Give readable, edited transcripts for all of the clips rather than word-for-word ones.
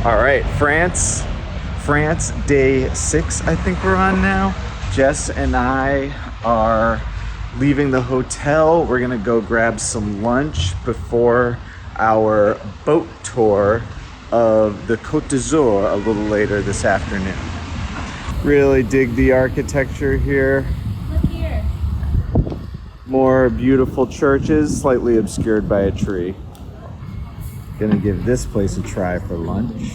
All right, France day 6, I think we're on now. Jess and I are leaving the hotel. We're gonna go grab some lunch before our boat tour of the Côte d'Azur a little later this afternoon. Really dig the architecture here. Look here. More beautiful churches, slightly obscured by a tree. Gonna give this place a try for lunch.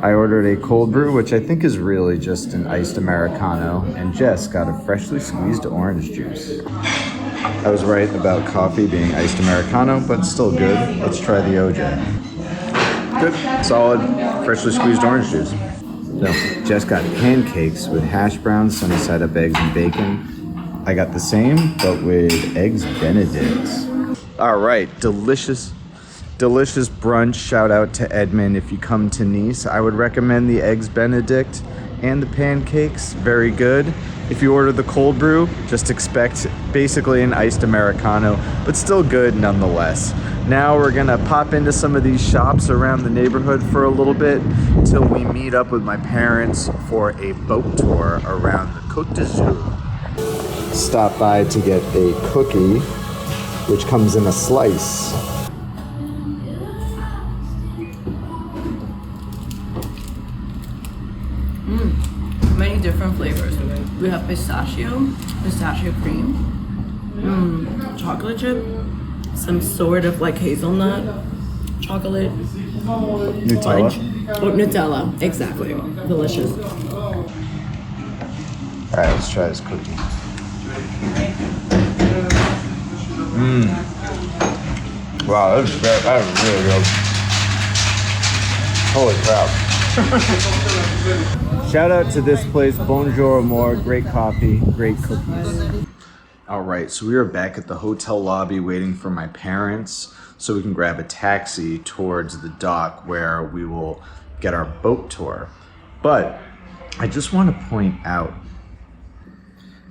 I ordered a cold brew, which I think is really just an iced Americano, and Jess got a freshly squeezed orange juice. I was right about coffee being iced Americano, but still good. Let's try the OJ. Good, solid, freshly squeezed orange juice. So, Jess got pancakes with hash browns, sunny side up eggs, and bacon. I got the same, but with eggs Benedict. All right, delicious brunch. Shout out to Edmund. If you come to Nice, I would recommend the eggs Benedict and the pancakes. Very good. If you order the cold brew, just expect basically an iced Americano, but still good nonetheless. Now we're gonna pop into some of these shops around the neighborhood for a little bit until we meet up with my parents for a boat tour around the Côte d'Azur. Stop by to get a cookie, which comes in a slice. Many different flavors. We have pistachio cream, chocolate chip, some sort of like hazelnut, chocolate, Nutella. fudge. Oh, Nutella, exactly. Delicious. All right, let's try this cookie. Wow, that was really good. Holy crap. Shout out to this place, Bonjour Amore, great coffee, great cookies. All right, so we are back at the hotel lobby waiting for my parents so we can grab a taxi towards the dock where we will get our boat tour. But I just want to point out,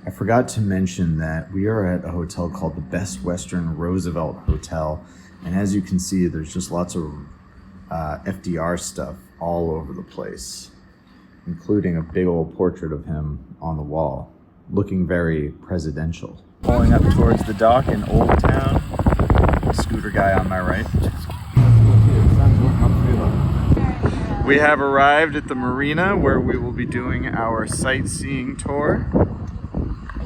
I forgot to mention that we are at a hotel called the Best Western Roosevelt Hotel. And as you can see, there's just lots of FDR stuff all over the place, including a big old portrait of him on the wall, looking very presidential. Pulling up towards the dock in Old Town, scooter guy on my right. We have arrived at the marina where we will be doing our sightseeing tour.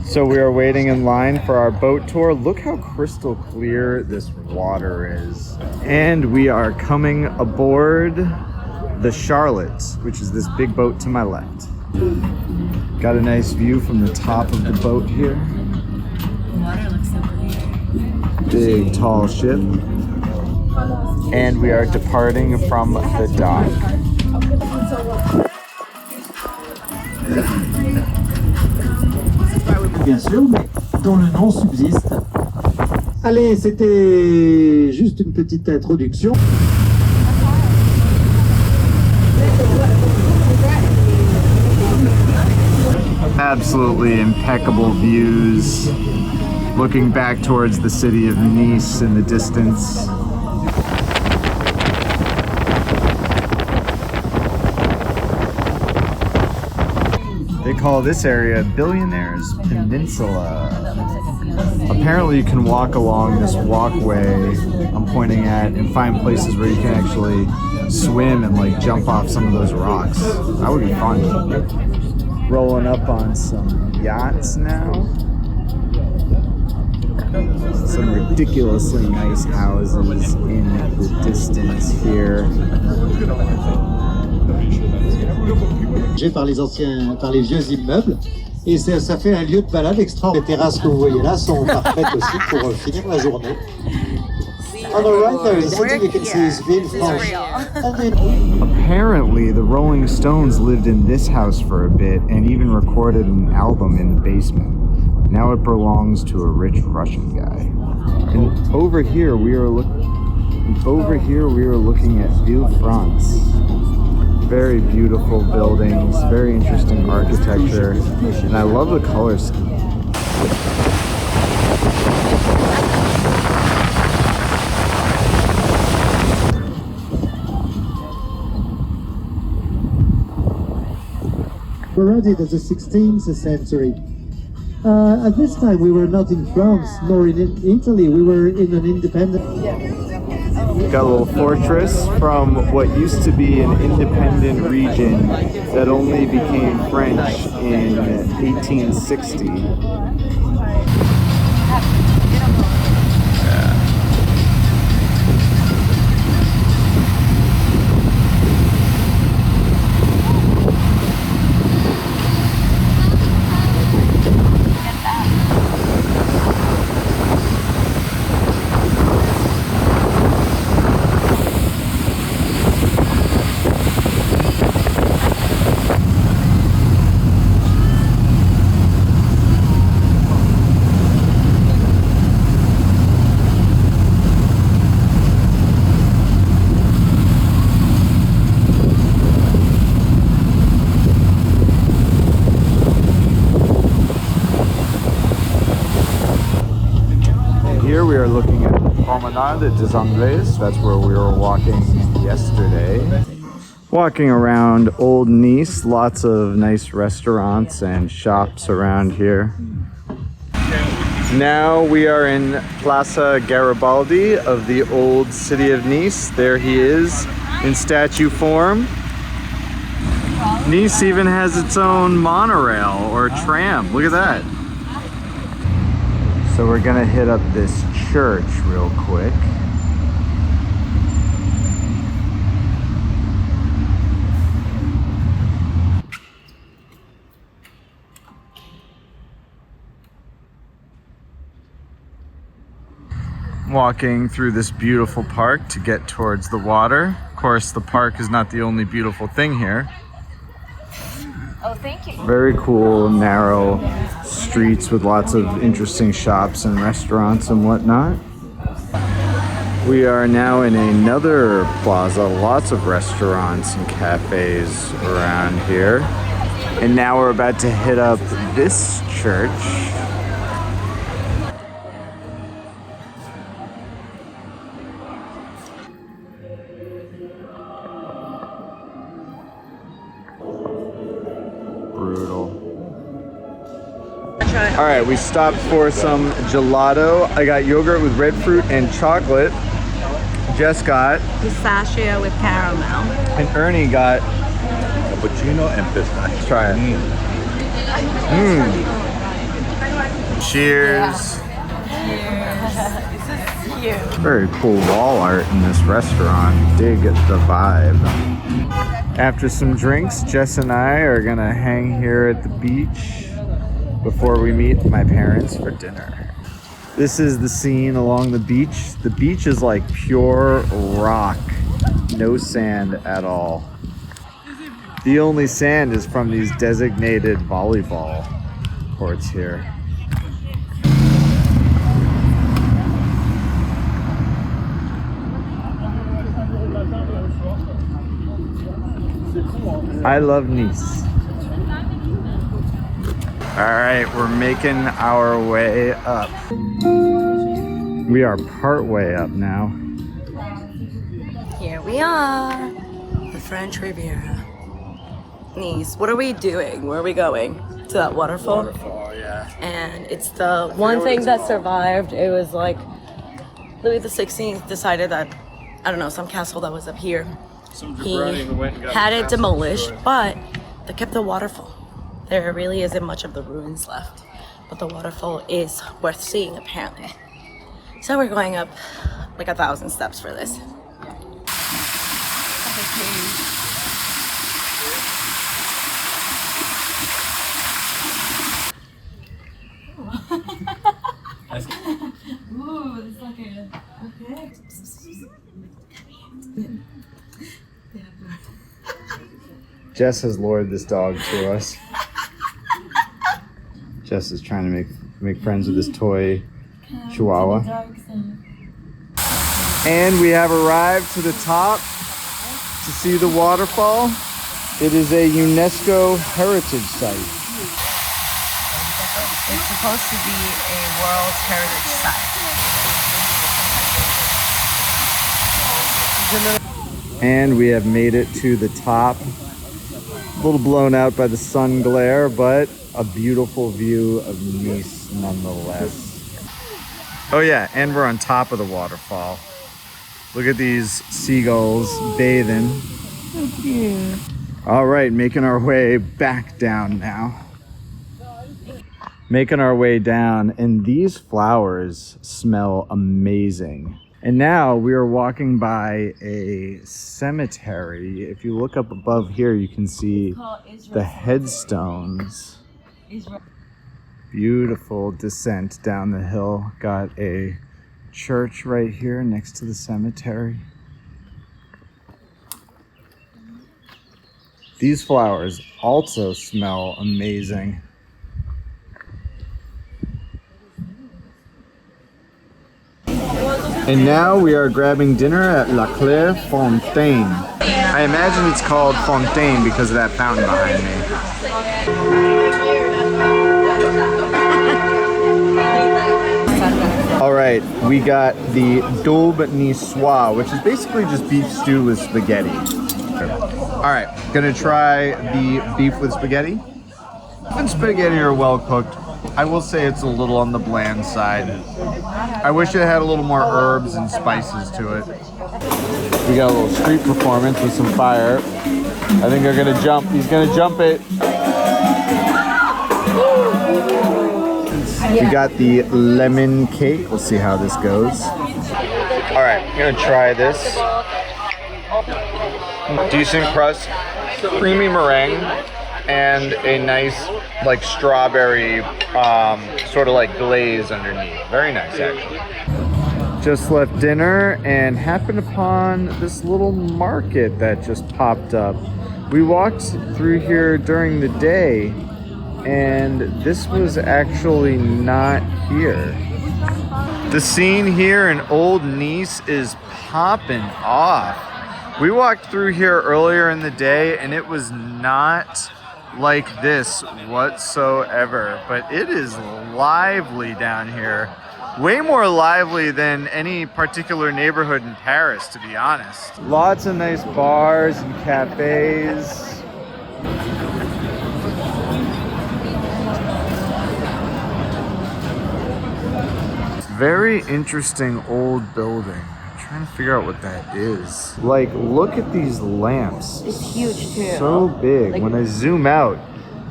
So we are waiting in line for our boat tour. Look how crystal clear this water is. And we are coming aboard the Charlotte, which is this big boat to my left. Got a nice view from the top of the boat here. The water looks so clear. Big, tall ship. And we are departing from the dock. Bien sûr, mais dont le nom subsiste. Allez, c'était juste une petite introduction. Absolutely impeccable views. Looking back towards the city of Nice in the distance. They call this area Billionaire's Peninsula. Apparently you can walk along this walkway I'm pointing at and find places where you can actually swim and like jump off some of those rocks. That would be fun. Rolling up on some yachts now. Some ridiculously nice houses in the distance here. Par les vieux immeubles, et ça fait un lieu de balade extraordinaire. Les terrasses que vous voyez là sont parfaites aussi pour finir la journée. On the right there, something you can see is Ville Franche. Apparently, the Rolling Stones lived in this house for a bit and even recorded an album in the basement. Now it belongs to a rich Russian guy. And over here we are looking at Ville France. Very beautiful buildings, very interesting architecture, and I love the color scheme. were added in the 16th century. At this time, we were not in France nor in Italy. We were in an independent. Got a little fortress from what used to be an independent region that only became French in 1860. Here we are looking at the Promenade des Anglais. That's where we were walking yesterday. Walking around Old Nice, lots of nice restaurants and shops around here. Now we are in Plaza Garibaldi of the old city of Nice. There he is in statue form. Nice even has its own monorail or tram. Look at that. So we're gonna hit up this church real quick. Walking through this beautiful park to get towards the water. Of course, the park is not the only beautiful thing here. Oh, thank you. Very cool, narrow streets with lots of interesting shops and restaurants and whatnot. We are now in another plaza, lots of restaurants and cafes around here. And now we're about to hit up this church. Brutal. All right, we stopped for some gelato. I got yogurt with red fruit and chocolate. Jess got Pistachio with caramel. and Ernie got Cappuccino and pistachio. Let's try it. Cheers. Very cool wall art in this restaurant. Dig the vibe. After some drinks, Jess and I are gonna hang here at the beach before we meet my parents for dinner. This is the scene along the beach. The beach is like pure rock, no sand at all. The only sand is from these designated volleyball courts here. I love Nice. All right, we're making our way up. We are part way up now. Here we are, the French Riviera. Nice. What are we doing? Where are we going? To that waterfall? Waterfall, yeah. And it's the one thing that survived. It was like Louis XVI decided that, I don't know, some castle that was up here. He had it demolished, but they kept the waterfall. There really isn't much of the ruins left, but the waterfall is worth seeing apparently. So we're going up like 1,000 steps for this. Ooh, it's like a, okay. Jess has lured this dog to us. Jess is trying to make friends with this toy Chihuahua. And we have arrived to the top to see the waterfall. It is a UNESCO heritage site. It's supposed to be a World Heritage Site. And we have made it to the top. little blown out by the sun glare, but a beautiful view of Nice nonetheless. Oh yeah, and we're on top of the waterfall. Look at these seagulls bathing. So cute. All right, making our way back down now. Making our way down, and these flowers smell amazing. And now we are walking by a cemetery. If you look up above here, you can see the headstones. Beautiful descent down the hill. Got a church right here next to the cemetery. These flowers also smell amazing. And now we are grabbing dinner at La Claire Fontaine. I imagine it's called Fontaine because of that fountain behind me. All right, we got the daube niçoise, which is basically just beef stew with spaghetti. All right, gonna try the beef with spaghetti. When spaghetti are well cooked, I will say it's a little on the bland side. I wish it had a little more herbs and spices to it. We got a little street performance with some fire. I think they're gonna jump. He's gonna jump it. We got the lemon cake. We'll see how this goes. All right, I'm gonna try this. Decent crust, creamy meringue, and a nice like strawberry sort of like glaze underneath. Very nice actually. Just left dinner and happened upon this little market that just popped up. We walked through here during the day and this was actually not here. The scene here in Old Nice is popping off. We walked through here earlier in the day and it was not like this whatsoever, but it is lively down here. Way more lively than any particular neighborhood in Paris, to be honest. Lots of nice bars and cafes. Very interesting old building. I'm trying to figure out what that is. Like, look at these lamps. It's huge too. So big. Like, when I zoom out,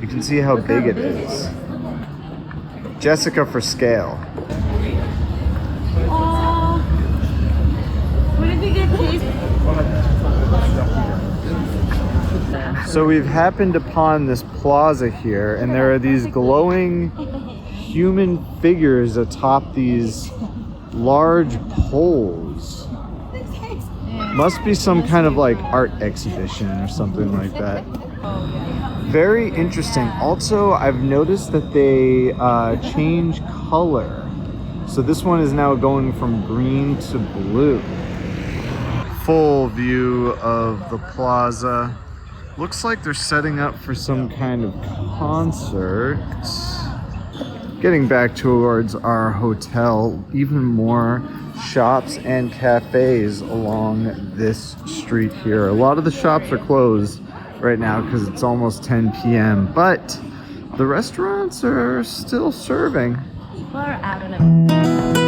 you can see how big it is. Jessica for scale. Oh, would it be good taste? So we've happened upon this plaza here, and there are these glowing human figures atop these large poles. Must be some kind of like art exhibition or something like that. Very interesting. Also, I've noticed that they change color. So this one is now going from green to blue. Full view of the plaza. Looks like they're setting up for some kind of concert. Getting back towards our hotel, even more shops and cafes along this street here. A lot of the shops are closed right now because it's almost 10 p.m. but the restaurants are still serving. People are out and about.